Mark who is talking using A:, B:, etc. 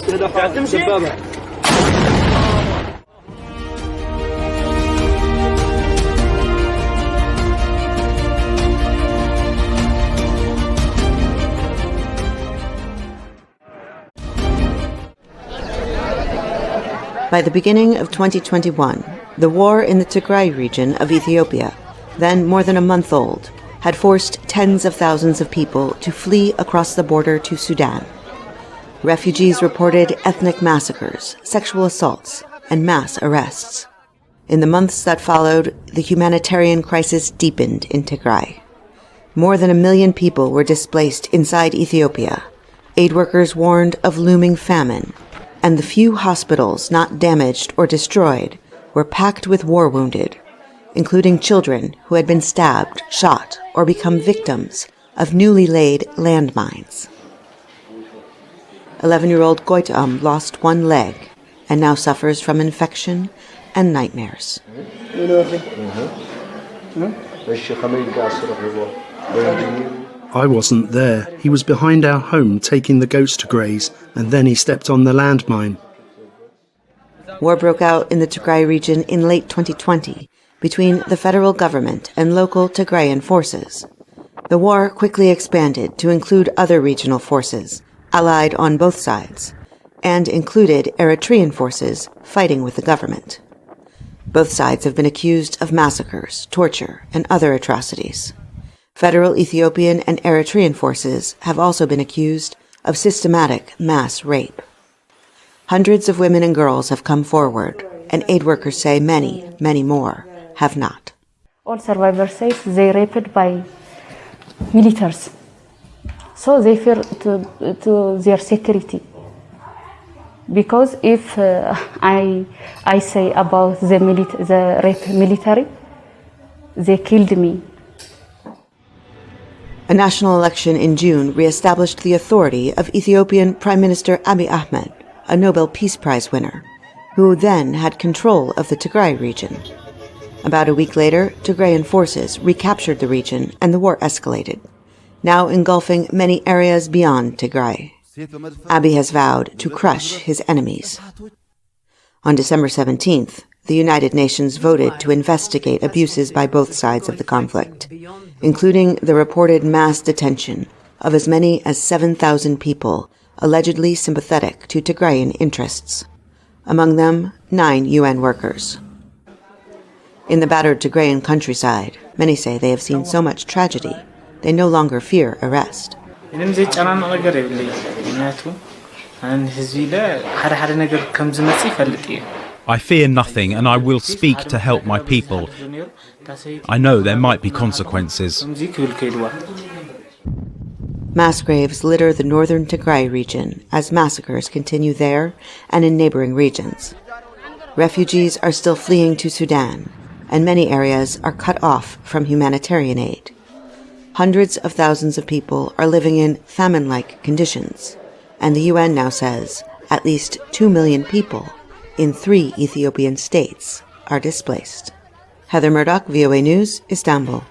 A: By the beginning of 2021, the war in the Tigray region of Ethiopia, then more than a month old, had forced tens of thousands of people to flee across the border to Sudan. Refugees reported ethnic massacres, sexual assaults, and mass arrests. In the months that followed, the humanitarian crisis deepened in Tigray. More than 1 million people were displaced inside Ethiopia. Aid workers warned of looming famine, and the few hospitals not damaged or destroyed were packed with war wounded, including children who had been stabbed, shot, or become victims of newly laid landmines. 11-year-old Goitam lost one leg and now suffers from infection and nightmares.
B: I wasn't there. He was behind our home taking the goats to graze, and then he stepped on the landmine.
A: War broke out in the Tigray region in late 2020 between the federal government and local Tigrayan forces. The war quickly expanded to include other regional forces, allied on both sides, and included Eritrean forces fighting with the government. Both sides have been accused of massacres, torture, and other atrocities. Federal Ethiopian and Eritrean forces have also been accused of systematic mass rape. Hundreds of women and girls have come forward, and aid workers say many, many more have not.
C: All survivors say they raped by militaries, so they fear to their security. Because if I say about the rape military, they killed me.
A: A national election in June re-established the authority of Ethiopian Prime Minister Abiy Ahmed, a Nobel Peace Prize winner, who then had control of the Tigray region. About a week later, Tigrayan forces recaptured the region and the war escalated, now engulfing many areas beyond Tigray. Abiy has vowed to crush his enemies. On December 17th, the United Nations voted to investigate abuses by both sides of the conflict, including the reported mass detention of as many as 7,000 people allegedly sympathetic to Tigrayan interests, among them 9 UN workers. In the battered Tigrayan countryside, many say they have seen so much tragedy, they no longer fear arrest.
D: I fear nothing, and I will speak to help my people. I know there might be consequences.
A: Mass graves litter the northern Tigray region as massacres continue there and in neighboring regions. Refugees are still fleeing to Sudan, and many areas are cut off from humanitarian aid. Hundreds of thousands of people are living in famine-like conditions, and the UN now says at least 2 million people in 3 Ethiopian states are displaced. Heather Murdock, VOA News, Istanbul.